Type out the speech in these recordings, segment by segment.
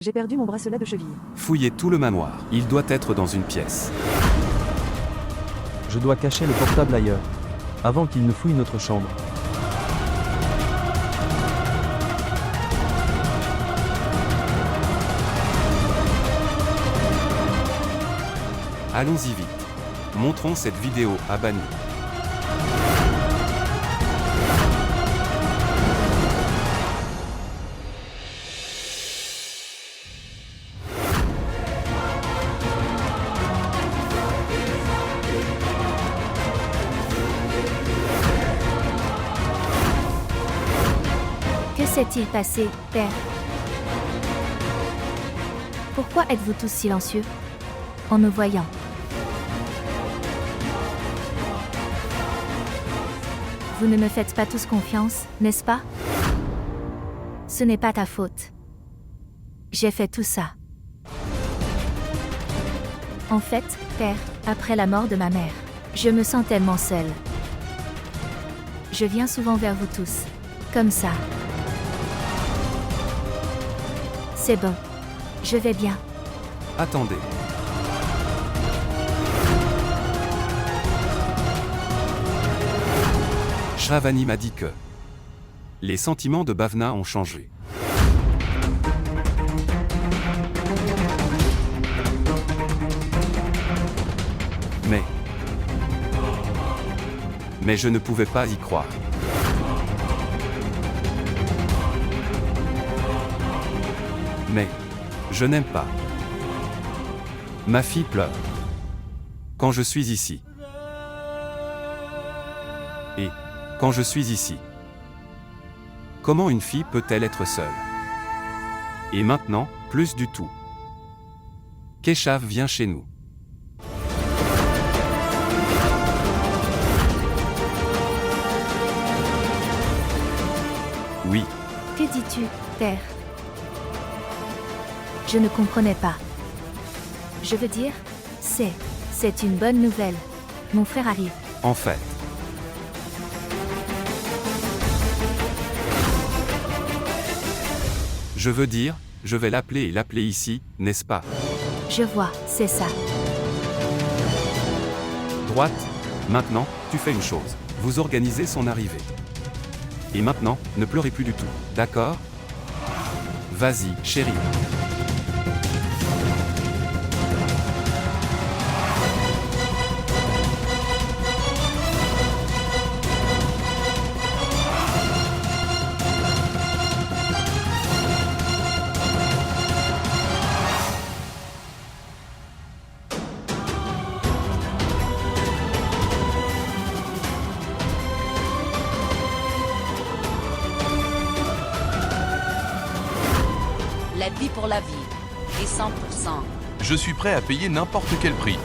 J'ai perdu mon bracelet de cheville. Fouillez tout le manoir. Il doit être dans une pièce. Je dois cacher le portable ailleurs. Avant qu'il ne fouille notre chambre. Allons-y vite. Montrons cette vidéo à Banu. Que s'est-il passé, père? Pourquoi êtes-vous tous silencieux en me voyant? Vous ne me faites pas tous confiance, n'est-ce pas? Ce n'est pas ta faute. J'ai fait tout ça. En fait, père, après la mort de ma mère, je me sens tellement seule. Je viens souvent vers vous tous. Comme ça. C'est bon. Je vais bien. Attendez. Shravani m'a dit que les sentiments de Bhavna ont changé. Mais je ne pouvais pas y croire. Mais je n'aime pas. Ma fille pleure quand je suis ici. Et quand je suis ici, comment une fille peut-elle être seule? Et maintenant, plus du tout. Keshav vient chez nous. Oui. Que dis-tu, père? Je ne comprenais pas. Je veux dire, c'est une bonne nouvelle. Mon frère arrive. En fait. Je veux dire, je vais l'appeler et l'appeler ici, n'est-ce pas? Je vois, c'est ça. Droite. Maintenant, tu fais une chose. Vous organisez son arrivée. Et maintenant, ne pleurez plus du tout, d'accord? Vas-y, chérie. La vie pour la vie. Et 100%. Je suis prêt à payer n'importe quel prix.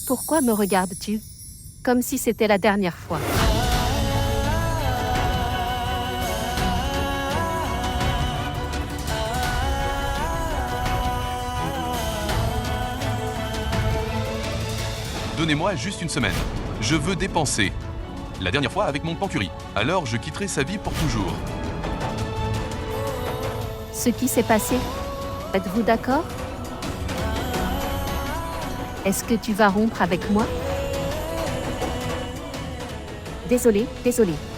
Pourquoi me regardes-tu? Comme si c'était la dernière fois. Donnez-moi juste une semaine. Je veux dépenser. La dernière fois avec mon pancuri. Alors je quitterai sa vie pour toujours. Ce qui s'est passé? Êtes-vous d'accord? Est-ce que tu vas rompre avec moi? Désolé,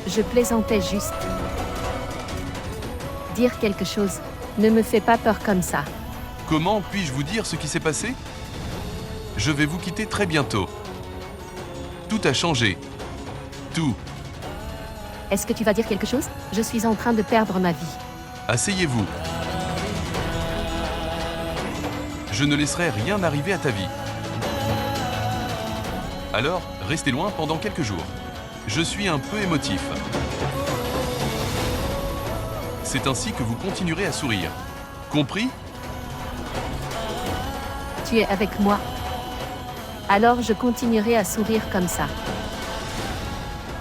je plaisantais juste. Dire quelque chose. Ne me fais pas peur comme ça. Comment puis-je vous dire ce qui s'est passé? Je vais vous quitter très bientôt. Tout a changé. Tout. Est-ce que tu vas dire quelque chose? Je suis en train de perdre ma vie. Asseyez-vous. Je ne laisserai rien arriver à ta vie. Alors, restez loin pendant quelques jours. Je suis un peu émotif. C'est ainsi que vous continuerez à sourire. Compris? Tu es avec moi. Alors je continuerai à sourire comme ça.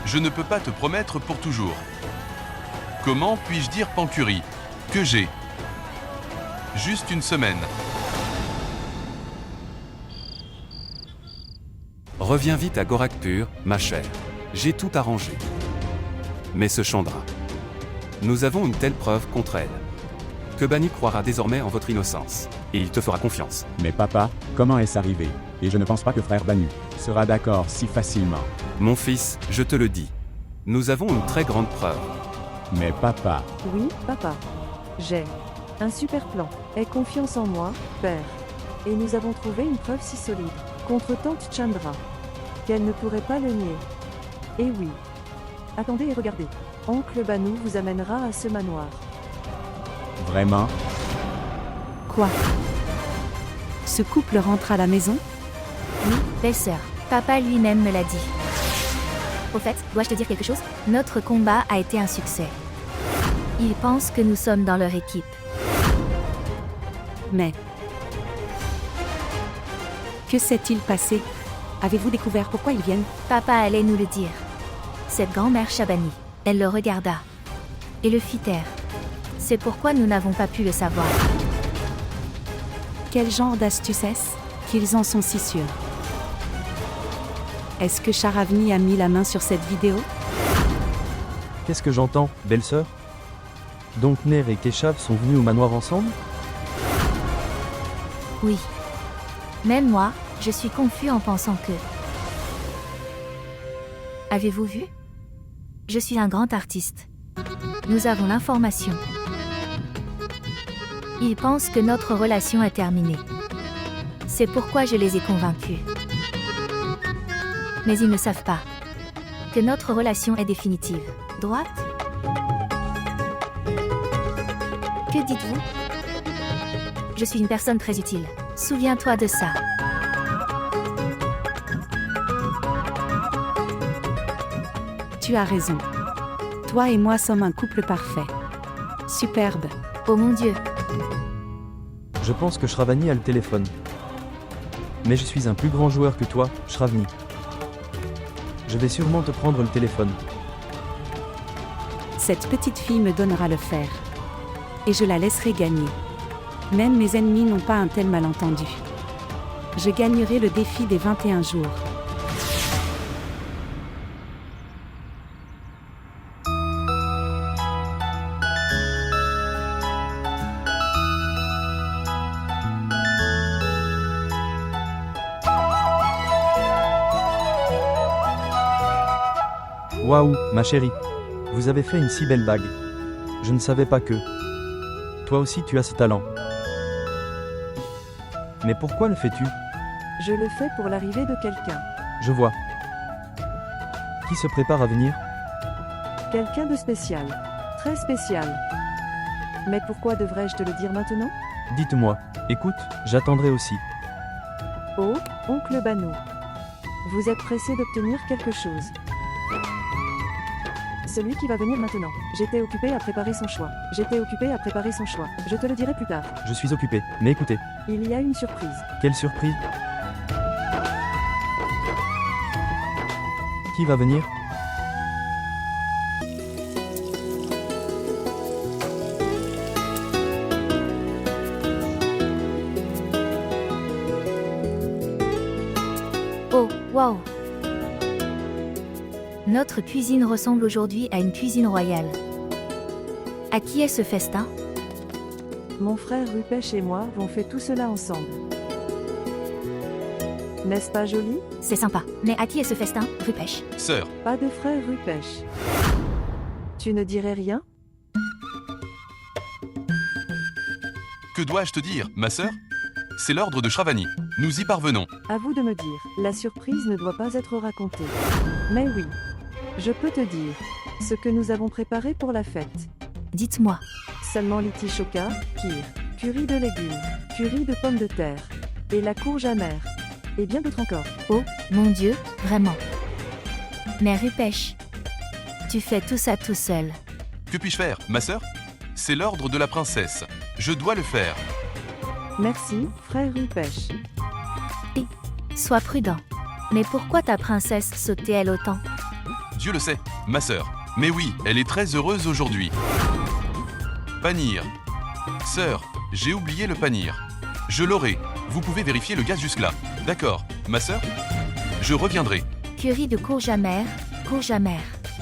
Je ne peux pas te promettre pour toujours. Comment puis-je dire pancuri? Que j'ai juste une semaine. Reviens vite à Gorakhpur, ma chère. J'ai tout arrangé. Mais ce Chandra. Nous avons une telle preuve contre elle. Que Banu croira désormais en votre innocence. Et il te fera confiance. Mais papa, comment est-ce arrivé? Et je ne pense pas que frère Banu sera d'accord si facilement. Mon fils, je te le dis. Nous avons une très grande preuve. Mais papa, Oui, papa. J'ai un super plan. Aie confiance en moi, père. Et nous avons trouvé une preuve si solide contre tante Chandra qu'elle ne pourrait pas le nier. Et oui. Attendez et regardez. Oncle Banu vous amènera à ce manoir. vraiment? Quoi? Ce couple rentre à la maison? Oui, belle-sœur. Papa lui-même me l'a dit. Au fait, dois-je te dire quelque chose? Notre combat a été un succès. Ils pensent que nous sommes dans leur équipe. Mais... Que s'est-il passé? Avez-vous découvert pourquoi ils viennent? Papa allait nous le dire. Cette grand-mère Shabani, elle le regarda. Et le fit taire. C'est pourquoi nous n'avons pas pu le savoir. Quel genre d'astuce est-ce qu'ils en sont si sûrs? Est-ce que Sharavani a mis la main sur cette vidéo? Qu'est-ce que j'entends, belle-sœur? Donc Ner et Keshav sont venus au manoir ensemble? Oui. Même moi, je suis confus en pensant que... Avez-vous vu? Je suis un grand artiste. Nous avons l'information. Ils pensent que notre relation est terminée. C'est pourquoi je les ai convaincus. Mais ils ne savent pas que notre relation est définitive. Droite? Que dites-vous? Je suis une personne très utile. Souviens-toi de ça. Tu as raison. Toi et moi sommes un couple parfait. Superbe. Oh mon Dieu. Je pense que Shravani a le téléphone. Mais je suis un plus grand joueur que toi, Shravani. Je vais sûrement te prendre le téléphone. Cette petite fille me donnera le fer. Et je la laisserai gagner. Même mes ennemis n'ont pas un tel malentendu. Je gagnerai le défi des 21 jours. Waouh, ma chérie. Vous avez fait une si belle bague. Je ne savais pas que... Toi aussi tu as ce talent. Mais pourquoi le fais-tu? Je le fais pour l'arrivée de quelqu'un. Je vois. Qui se prépare à venir? Quelqu'un de spécial. Très spécial. Mais pourquoi devrais-je te le dire maintenant? Dites-moi. Écoute, j'attendrai aussi. Oh, oncle Banu. Vous êtes pressé d'obtenir quelque chose. Celui qui va venir maintenant. J'étais occupé à préparer son choix. Je te le dirai plus tard. Je suis occupé. Mais écoutez, Il y a une surprise. quelle surprise? Qui va venir? Oh, waouh. Notre cuisine ressemble aujourd'hui à une cuisine royale. À qui est ce festin? Mon frère Rupesh et moi avons fait tout cela ensemble. N'est-ce pas joli? C'est sympa. Mais à qui est ce festin, Rupesh? Sœur, Pas de frère Rupesh. Tu ne dirais rien? que dois-je te dire, ma sœur? C'est l'ordre de Shravani. Nous y parvenons. À vous de me dire. La surprise ne doit pas être racontée. Mais oui. Je peux te dire ce que nous avons préparé pour la fête. Dites-moi. Seulement liti choka, kir, curry de légumes, curry de pommes de terre, et la courge amère, et bien d'autres encore. Oh, mon Dieu, vraiment. Mais Rupesh, tu fais tout ça tout seul. Que puis-je faire, ma sœur? C'est l'ordre de la princesse. Je dois le faire. Merci, frère Rupesh. Sois prudent. Mais pourquoi ta princesse sautait-elle autant? Dieu le sait, ma sœur. Mais oui, elle est très heureuse aujourd'hui. Panir. Sœur, j'ai oublié le panir. Je l'aurai. Vous pouvez vérifier le gaz jusque-là. D'accord, ma sœur? Je reviendrai. Curry de courge amère,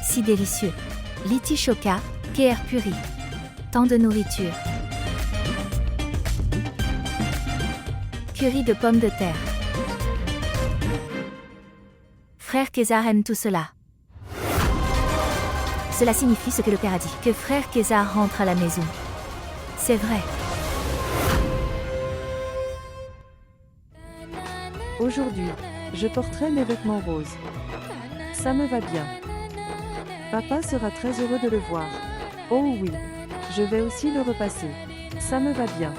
si délicieux. Litishoka, KR Puri. Tant de nourriture. Curry de pommes de terre. Frère Kézar aime tout cela. Cela signifie ce que le père a dit, que frère Kézar rentre à la maison. C'est vrai. Aujourd'hui, je porterai mes vêtements roses. Ça me va bien. Papa sera très heureux de le voir. Oh oui, je vais aussi le repasser. Ça me va bien.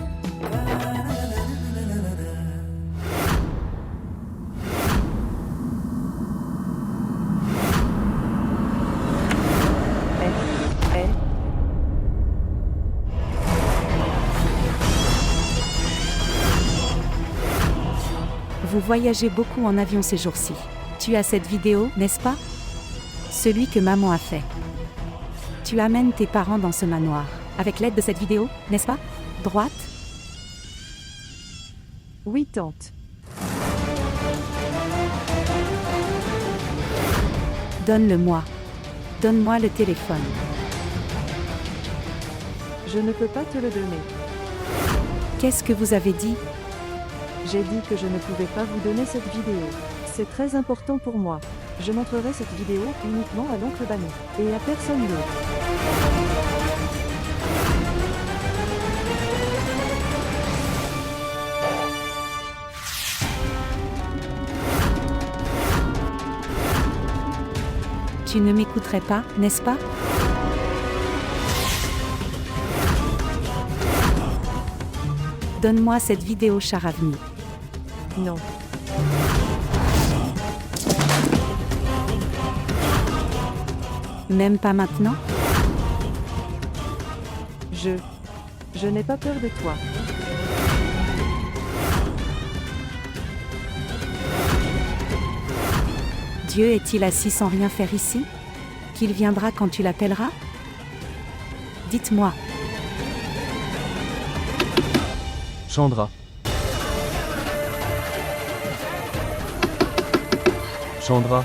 Vous voyagez beaucoup en avion ces jours-ci. Tu as cette vidéo, n'est-ce pas? Celui que maman a fait. Tu amènes tes parents dans ce manoir. Avec l'aide de cette vidéo, n'est-ce pas? Droite? Oui, tante. Donne-le-moi. Donne-moi le téléphone. Je ne peux pas te le donner. Qu'est-ce que vous avez dit? J'ai dit que je ne pouvais pas vous donner cette vidéo. C'est très important pour moi. Je montrerai cette vidéo uniquement à l'oncle Banu et à personne d'autre. Tu ne m'écouterais pas, n'est-ce pas? Donne-moi cette vidéo, Charavni. Non. Même pas maintenant? Je n'ai pas peur de toi. Dieu est-il assis sans rien faire ici? Qu'il viendra quand tu l'appelleras? Dites-moi. Chandra. Chandra.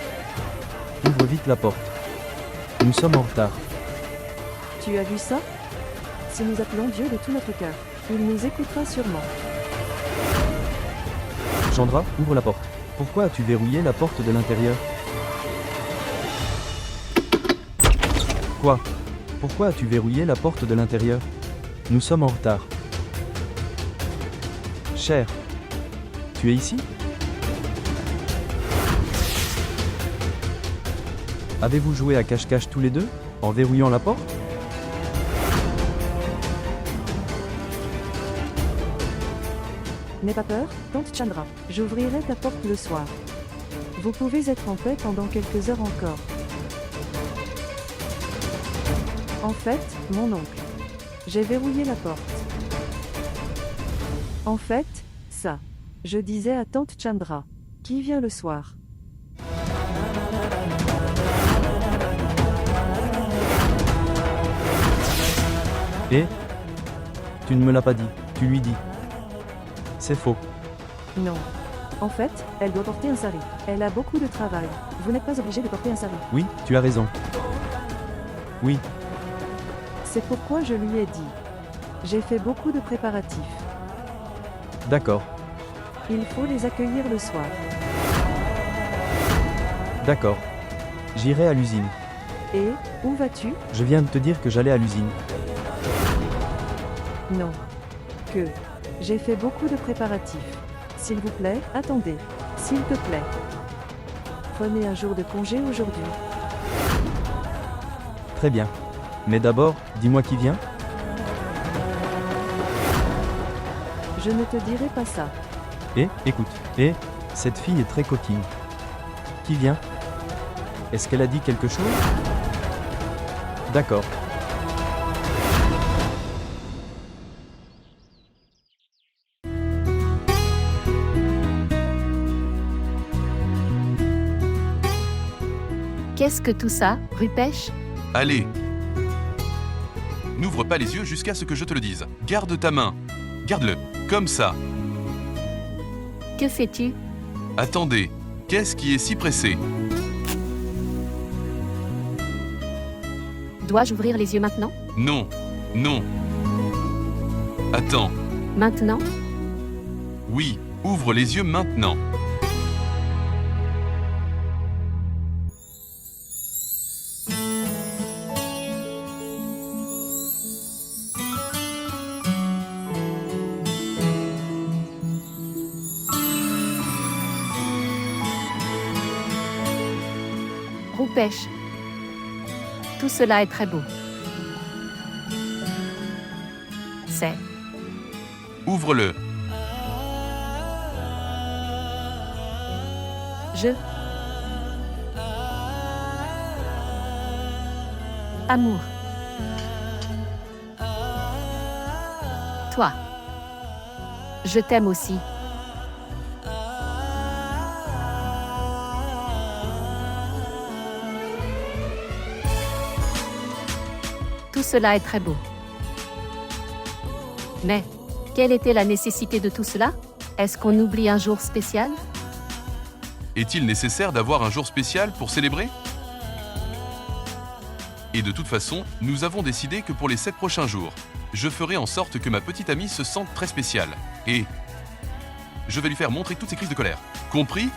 Ouvre vite la porte. Nous sommes en retard. Tu as vu ça? Si nous appelons Dieu de tout notre cœur, il nous écoutera sûrement. Chandra, ouvre la porte. Pourquoi as-tu verrouillé la porte de l'intérieur? Quoi? Pourquoi as-tu verrouillé la porte de l'intérieur? Nous sommes en retard. Cher. Tu es ici? Avez-vous joué à cache-cache tous les deux, en verrouillant la porte? N'aie pas peur, tante Chandra. J'ouvrirai ta porte le soir. Vous pouvez être en paix pendant quelques heures encore. En fait, mon oncle. J'ai verrouillé la porte. En fait, ça. Je disais à tante Chandra. Qui vient le soir? Et? Tu ne me l'as pas dit, tu lui dis. C'est faux. Non. En fait, elle doit porter un sari. Elle a beaucoup de travail. Vous n'êtes pas obligé de porter un sari. Oui, tu as raison. Oui, C'est pourquoi je lui ai dit. J'ai fait beaucoup de préparatifs. d'accord, Il faut les accueillir le soir. d'accord. J'irai à l'usine. Et, où vas-tu? Je viens de te dire que j'allais à l'usine. Non. Que. J'ai fait beaucoup de préparatifs. S'il vous plaît, attendez. S'il te plaît. Prenez un jour de congé aujourd'hui. Très bien. Mais d'abord, dis-moi qui vient? Je ne te dirai pas ça. Écoute, cette fille est très coquine. Qui vient? Est-ce qu'elle a dit quelque chose? D'accord. Qu'est-ce que tout ça, Rupesh? Allez. N'ouvre pas les yeux jusqu'à ce que je te le dise. Garde ta main. Garde-le. Comme ça. Que fais-tu? Attendez. Qu'est-ce qui est si pressé? Dois-je ouvrir les yeux maintenant? Non, non. Attends. Maintenant? Oui, ouvre les yeux maintenant. Roupesh. Tout cela est très beau. C'est. Ouvre-le. Je. Amour. Toi. Je t'aime aussi. Tout cela est très beau. Mais, quelle était la nécessité de tout cela? Est-ce qu'on oublie un jour spécial? Est-il nécessaire d'avoir un jour spécial pour célébrer? Et de toute façon, nous avons décidé que pour les 7 prochains jours, je ferai en sorte que ma petite amie se sente très spéciale. Et je vais lui faire montrer toutes ses crises de colère. Compris?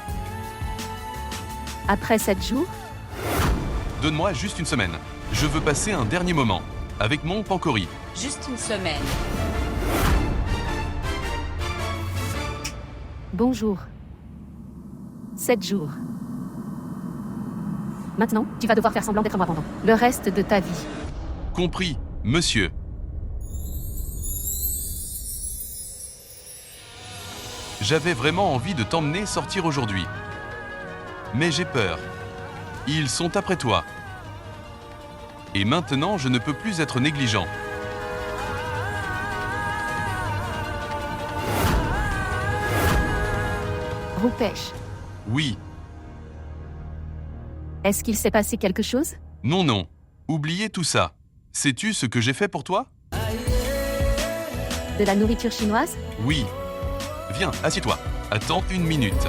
Après 7 jours? Donne-moi juste une semaine. Je veux passer un dernier moment avec mon Pancori. Juste une semaine. Bonjour. 7 jours. Maintenant, tu vas devoir faire semblant d'être moi pendant le reste de ta vie. Compris, monsieur. J'avais vraiment envie de t'emmener sortir aujourd'hui. Mais j'ai peur. Ils sont après toi. Et maintenant, je ne peux plus être négligent. Roupesh, Oui, est-ce qu'il s'est passé quelque chose? non, non. Oubliez tout ça. Sais-tu ce que j'ai fait pour toi? De la nourriture chinoise? Oui. Viens, assieds-toi. Attends une minute.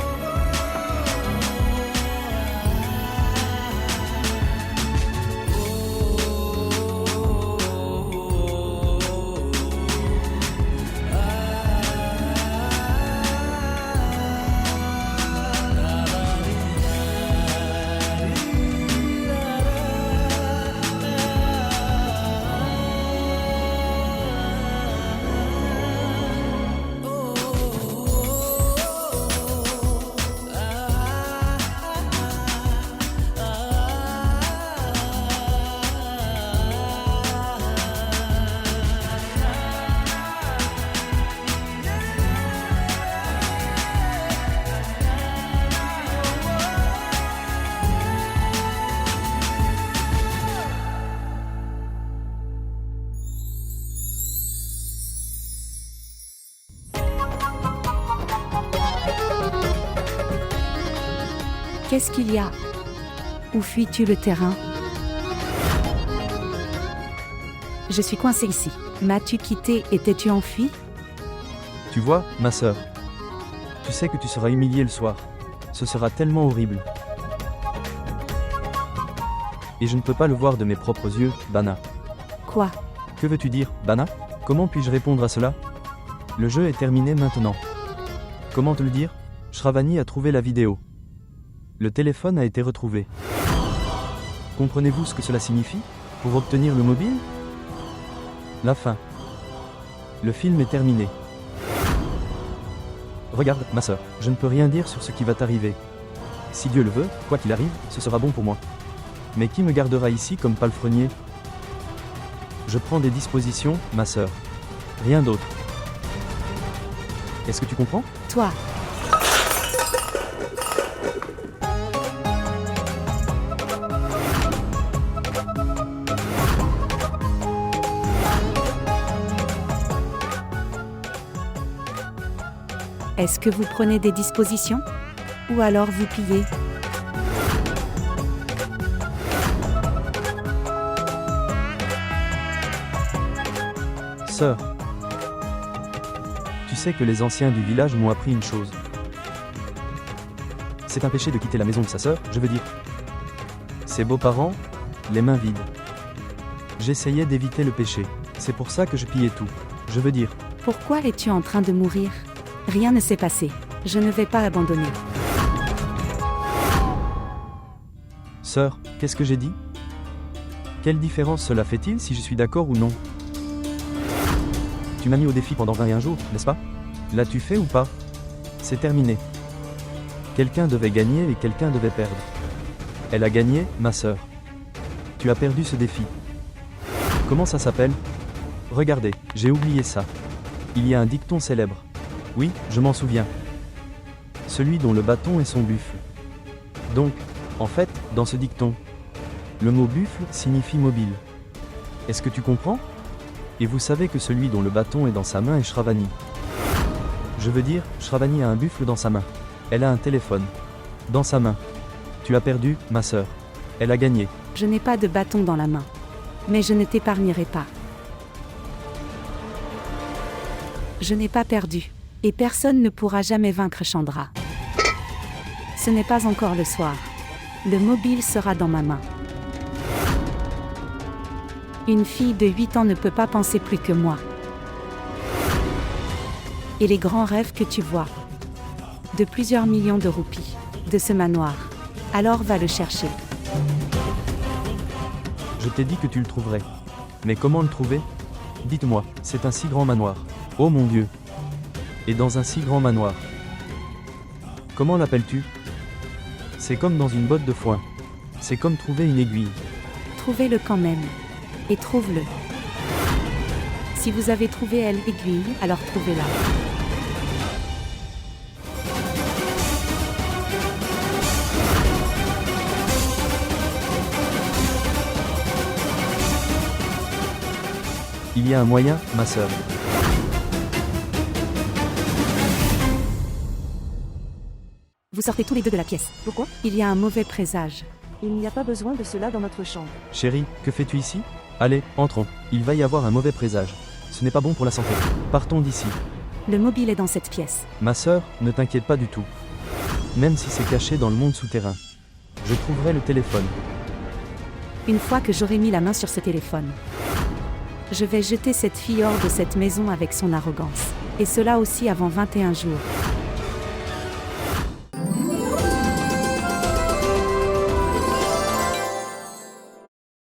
Qu'est-ce qu'il y a? Où fuis-tu le terrain? Je suis coincée ici. M'as-tu quitté et t'es-tu enfui? Tu vois, ma sœur. Tu sais que tu seras humiliée le soir. Ce sera tellement horrible. Et je ne peux pas le voir de mes propres yeux, Bana. Quoi? Que veux-tu dire, Bana? Comment puis-je répondre à cela? Le jeu est terminé maintenant. Comment te le dire? Shravani a trouvé la vidéo. Le téléphone a été retrouvé. Comprenez-vous ce que cela signifie? Pour obtenir le mobile? La fin. Le film est terminé. Regarde, ma sœur, je ne peux rien dire sur ce qui va t'arriver. Si Dieu le veut, quoi qu'il arrive, ce sera bon pour moi. Mais qui me gardera ici comme palefrenier? Je prends des dispositions, ma sœur. Rien d'autre. Est-ce que tu comprends? Toi. Est-ce que vous prenez des dispositions? Ou alors vous pillez? Sœur, tu sais que les anciens du village m'ont appris une chose. C'est un péché de quitter la maison de sa sœur, je veux dire. Ses beaux-parents, les mains vides. J'essayais d'éviter le péché. C'est pour ça que je pillais tout. Je veux dire, Pourquoi es-tu en train de mourir? Rien ne s'est passé. Je ne vais pas abandonner. sœur, qu'est-ce que j'ai dit? Quelle différence cela fait-il si je suis d'accord ou non? Tu m'as mis au défi pendant 21 jours, n'est-ce pas? L'as-tu fait ou pas? C'est terminé. Quelqu'un devait gagner et quelqu'un devait perdre. Elle a gagné, ma sœur. Tu as perdu ce défi. Comment ça s'appelle? Regardez, j'ai oublié ça. Il y a un dicton célèbre. Oui, je m'en souviens. Celui dont le bâton est son buffle. Donc, en fait, dans ce dicton, le mot buffle signifie mobile. Est-ce que tu comprends? Et vous savez que celui dont le bâton est dans sa main est Shravani. Je veux dire, Shravani a un buffle dans sa main. Elle a un téléphone. Dans sa main. Tu as perdu, ma sœur. Elle a gagné. Je n'ai pas de bâton dans la main. Mais je ne t'épargnerai pas. Je n'ai pas perdu. Et personne ne pourra jamais vaincre Chandra. Ce n'est pas encore le soir. Le mobile sera dans ma main. Une fille de 8 ans ne peut pas penser plus que moi. Et les grands rêves que tu vois. De plusieurs millions de roupies. De ce manoir. Alors va le chercher. Je t'ai dit que tu le trouverais. Mais comment le trouver? Dites-moi, c'est un si grand manoir. Oh mon Dieu! Et dans un si grand manoir. Comment l'appelles-tu? C'est comme dans une botte de foin. C'est comme trouver une aiguille. Trouvez-le quand même. Et trouve-le. Si vous avez trouvé elle aiguille, alors trouvez-la. Il y a un moyen, ma sœur. Vous sortez tous les deux de la pièce. Pourquoi? Il y a un mauvais présage. Il n'y a pas besoin de cela dans notre chambre. Chérie, que fais-tu ici? Allez, entrons. Il va y avoir un mauvais présage. Ce n'est pas bon pour la santé. Partons d'ici. Le mobile est dans cette pièce. Ma sœur, ne t'inquiète pas du tout. Même si c'est caché dans le monde souterrain. Je trouverai le téléphone. Une fois que j'aurai mis la main sur ce téléphone, je vais jeter cette fille hors de cette maison avec son arrogance. Et cela aussi avant 21 jours.